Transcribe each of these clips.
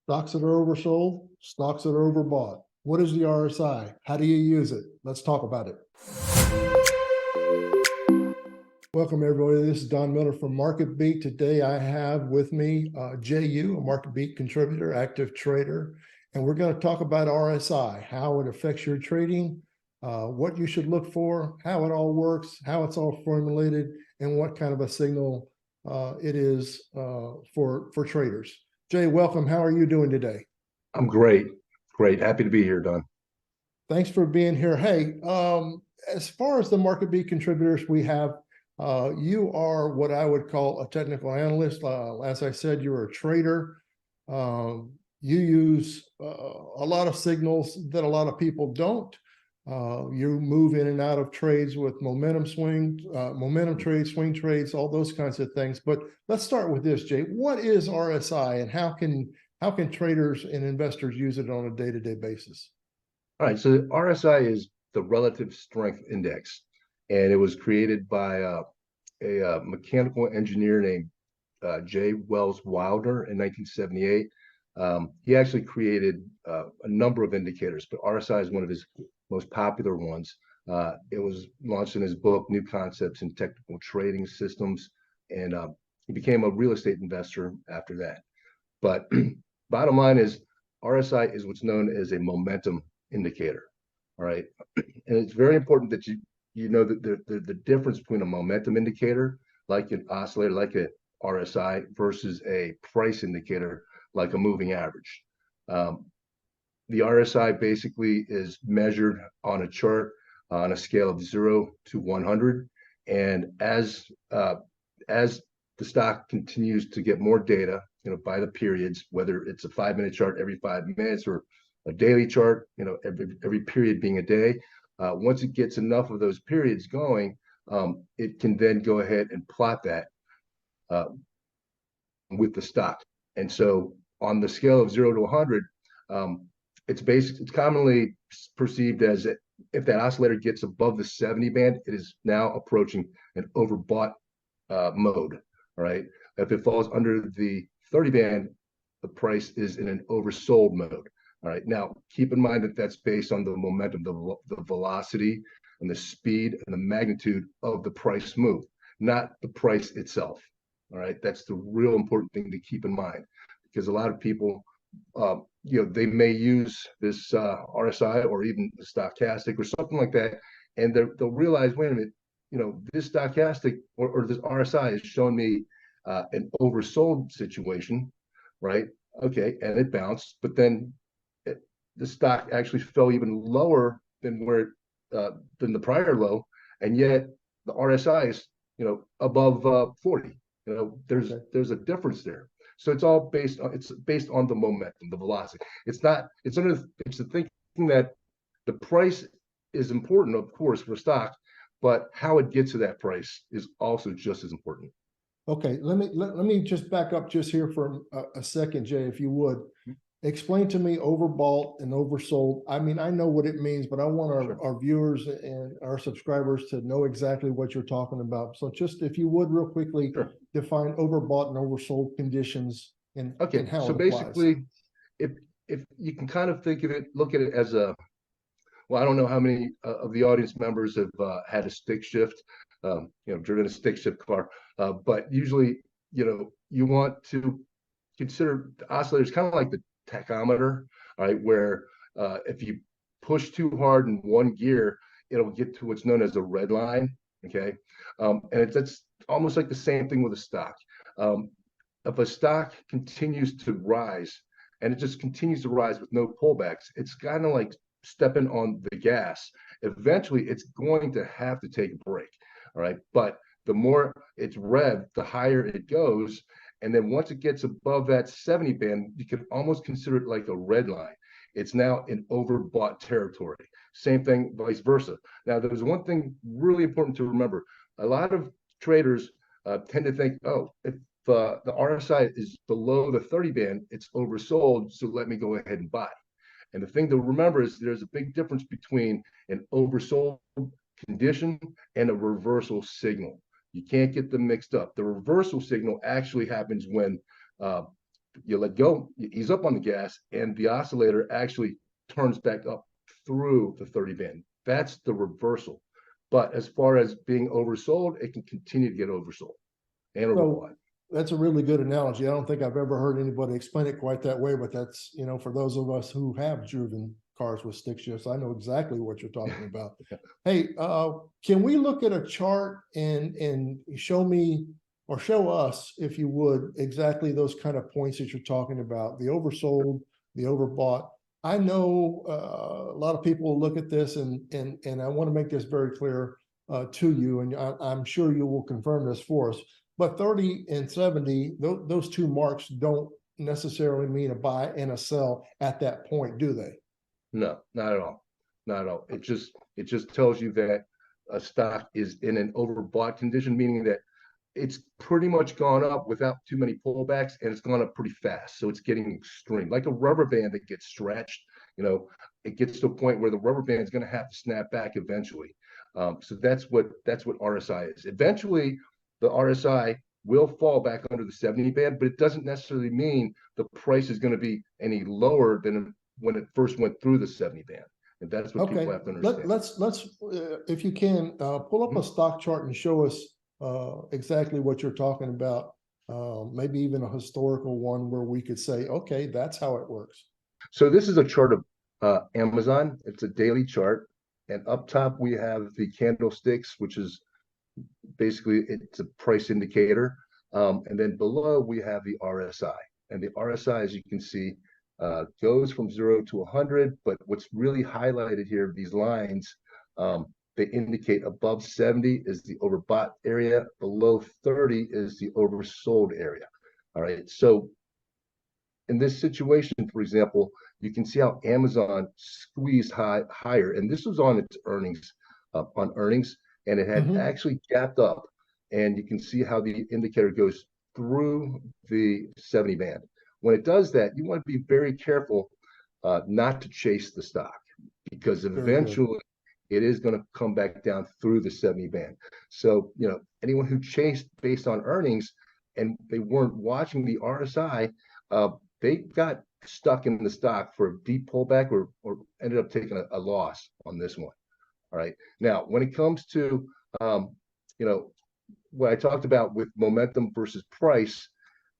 Stocks that are oversold, stocks that are overbought. What is the RSI? How do you use it? Let's talk about it. Welcome, everybody. This is Don Miller from MarketBeat. Today, I have with me JU, a MarketBeat contributor, active trader, and we're going to talk about RSI, how it affects your trading, what you should look for, how it all works, how it's all formulated, and what kind of a signal it is for traders. Jay, welcome. How are you doing today? I'm great. Great. Happy to be here, Don. Thanks for being here. Hey, as far as the MarketBeat contributors we have, you are what I would call a technical analyst. As I said, you're a trader. You use a lot of signals that a lot of people don't. You move in and out of trades with momentum swing, momentum trades, swing trades, all those kinds of things. But let's start with this, Jay. What is RSI, and how can traders and investors use it on a day-to-day basis? All right. So the RSI is the relative strength index, and it was created by a mechanical engineer named J. Wells Wilder in 1978. He actually created a number of indicators, but RSI is one of his most popular ones. It was launched in his book, New Concepts in Technical Trading Systems, and he became a real estate investor after that. But bottom line is RSI is what's known as a momentum indicator. All right. And it's very important that you know that the difference between a momentum indicator, like an oscillator, like a RSI, versus a price indicator, like a moving average. The RSI basically is measured on a chart on a scale of 0 to 100. And as the stock continues to get more data, by the periods, whether it's a 5-minute chart every 5 minutes or a daily chart, every period being a day, once it gets enough of those periods going, it can then go ahead and plot that with the stock. And so on the scale of 0 to 100, it's commonly perceived as if that oscillator gets above the 70 band, it is now approaching an overbought mode. All right. If it falls under the 30 band, the price is in an oversold mode. All right. Now, keep in mind that that's based on the momentum, the velocity, and the speed and the magnitude of the price move, not the price itself. All right. That's the real important thing to keep in mind, because a lot of people, they may use this RSI or even the stochastic or something like that, and they'll realize, wait a minute, this stochastic or this RSI is showing me an oversold situation, right? Okay, and it bounced, but then the stock actually fell even lower than than the prior low, and yet the RSI is above 40. There's a difference there. So it's all based on the momentum, the velocity. It's the thinking that the price is important, of course, for stock, but how it gets to that price is also just as important. Okay, let me just back up just here for a second, Jay, if you would. Explain to me overbought and oversold. I mean, I know what it means, but I want our viewers and our subscribers to know exactly what you're talking about. So just if you would real quickly define overbought and oversold conditions and how it applies. Basically, if you can kind of look at it as well, I don't know how many of the audience members have had a stick shift, driven a stick shift car, but usually, you want to consider the oscillators kind of like the tachometer, all right, where if you push too hard in one gear, it'll get to what's known as a red line. Okay, and it's almost like the same thing with a stock. If a stock continues to rise and it just continues to rise with no pullbacks, it's kind of like stepping on the gas. Eventually, it's going to have to take a break. All right, but the more it's revved, the higher it goes. And then once it gets above that 70 band, you can almost consider it like a red line. It's now in overbought territory. Same thing, vice versa. Now, there's one thing really important to remember. A lot of traders tend to think, oh, if the RSI is below the 30 band, it's oversold, so let me go ahead and buy. And the thing to remember is there's a big difference between an oversold condition and a reversal signal. You can't get them mixed up. The reversal signal actually happens when you let go, you ease up on the gas, and the oscillator actually turns back up through the 30 band. That's the reversal. But as far as being oversold, it can continue to get oversold and overbought. So that's a really good analogy. I don't think I've ever heard anybody explain it quite that way, but that's, for those of us who have driven cars with stick shifts, I know exactly what you're talking about. Hey, can we look at a chart and show me, or show us, if you would, exactly those kind of points that you're talking about, the oversold, the overbought? I know a lot of people will look at this, and I want to make this very clear to you, and I'm sure you will confirm this for us. But 30 and 70, those two marks don't necessarily mean a buy and a sell at that point, do they? No, not at all. Not at all. It just tells you that a stock is in an overbought condition, meaning that it's pretty much gone up without too many pullbacks, and it's gone up pretty fast. So it's getting extreme, like a rubber band that gets stretched. It gets to a point where the rubber band is going to have to snap back eventually. So that's what RSI is. Eventually, the RSI will fall back under the 70 band, but it doesn't necessarily mean the price is going to be any lower than when it first went through the 70 band. And that's what people have to understand. Let's if you can, pull up a stock chart and show us exactly what you're talking about. Maybe even a historical one where we could say, okay, that's how it works. So this is a chart of Amazon. It's a daily chart. And up top, we have the candlesticks, which is basically, it's a price indicator. And then below, we have the RSI. And the RSI, as you can see, goes from 0 to 100. But what's really highlighted here, these lines, they indicate above 70 is the overbought area, below 30 is the oversold area. All right. So in this situation, for example, you can see how Amazon squeezed higher, and this was on its earnings, and it had actually gapped up, and you can see how the indicator goes through the 70 band. When it does that, you want to be very careful not to chase the stock, because eventually it is going to come back down through the 70 band. So, anyone who chased based on earnings and they weren't watching the RSI, they got stuck in the stock for a deep pullback or ended up taking a loss on this one. All right. Now, when it comes to, what I talked about with momentum versus price,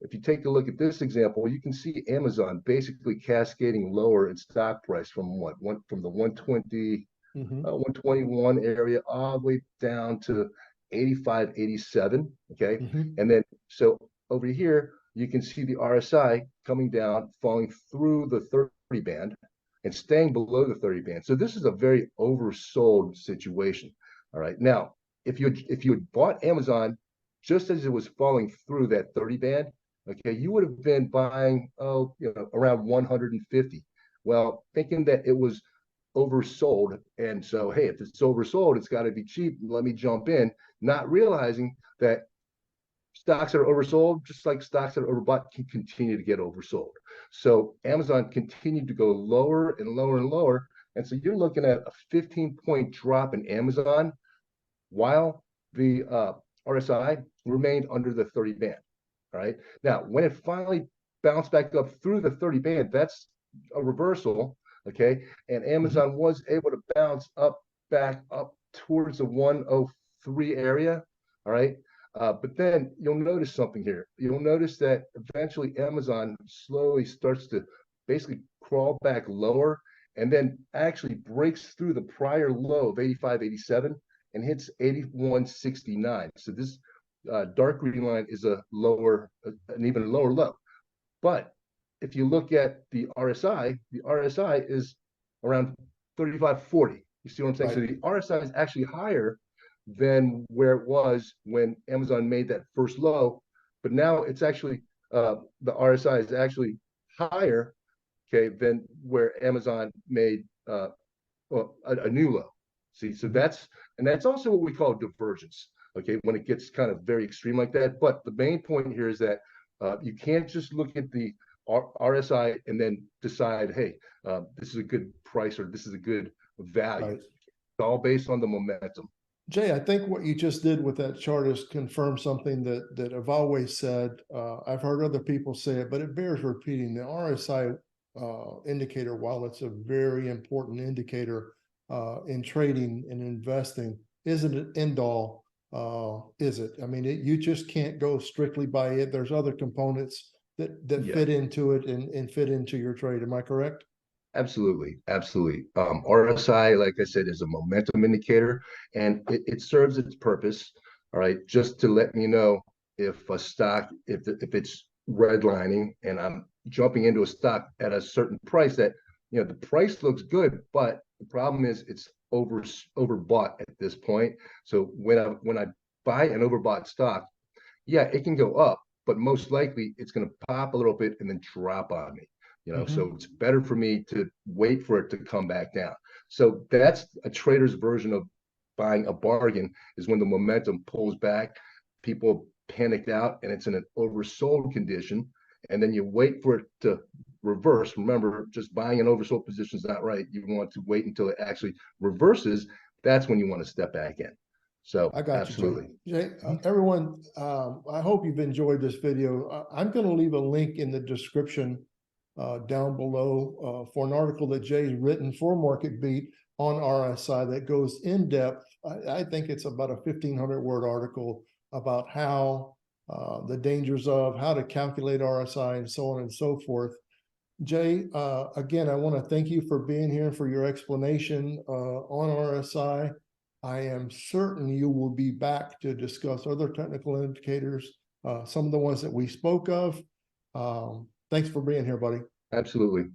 if you take a look at this example, you can see Amazon basically cascading lower in stock price from from the 120, 121 area all the way down to 85, 87. Okay. And then, so over here, you can see the RSI coming down, falling through the 30 band and staying below the 30 band. So this is a very oversold situation. All right. Now, if you had bought Amazon just as it was falling through that 30 band, okay, you would have been buying, around 150. Well, thinking that it was oversold. And so, hey, if it's oversold, it's got to be cheap. Let me jump in, not realizing that stocks that are oversold, just like stocks that are overbought, can continue to get oversold. So Amazon continued to go lower and lower and lower. And so you're looking at a 15-point drop in Amazon while the RSI remained under the 30 band. All right. Now, when it finally bounced back up through the 30 band, that's a reversal. Okay. And Amazon was able to bounce back up towards the 103 area. All right. But then you'll notice something here. You'll notice that eventually Amazon slowly starts to basically crawl back lower and then actually breaks through the prior low of 85, 87 and hits 81.69. So this dark green line is an even lower low. But if you look at the RSI is around 35.40. You see what I'm saying? Right. So the RSI is actually higher than where it was when Amazon made that first low, but now it's actually the RSI is actually higher, okay, than where Amazon made a new low. See, so that's also what we call divergence, okay, when it gets kind of very extreme like that. But the main point here is that you can't just look at the RSI and then decide, hey, this is a good price or this is a good value. Right. It's all based on the momentum. Jay, I think what you just did with that chart is confirm something that I've always said. I've heard other people say it, but it bears repeating. The RSI indicator, while it's a very important indicator in trading and investing, isn't an end all, is it? I mean, you just can't go strictly by it. There's other components that Yeah. fit into it and fit into your trade. Am I correct? Absolutely, absolutely. RSI, like I said, is a momentum indicator, and it serves its purpose. All right, just to let me know if a stock, if it's redlining, and I'm jumping into a stock at a certain price that, you know, the price looks good, but the problem is it's overbought at this point. So when I buy an overbought stock, yeah, it can go up, but most likely it's going to pop a little bit and then drop on me. You know, so it's better for me to wait for it to come back down. So that's a trader's version of buying a bargain, is when the momentum pulls back, people panicked out and it's in an oversold condition. And then you wait for it to reverse. Remember, just buying an oversold position is not right. You want to wait until it actually reverses. That's when you want to step back in. So I got you, Jay. absolutely. Jay, everyone, I hope you've enjoyed this video. I'm going to leave a link in the description down below for an article that Jay's written for MarketBeat on RSI that goes in depth. I think it's about a 1,500 word article about how the dangers of how to calculate RSI and so on and so forth. Jay, again, I want to thank you for being here, for your explanation on RSI. I am certain you will be back to discuss other technical indicators, some of the ones that we spoke of. Thanks for being here, buddy. Absolutely.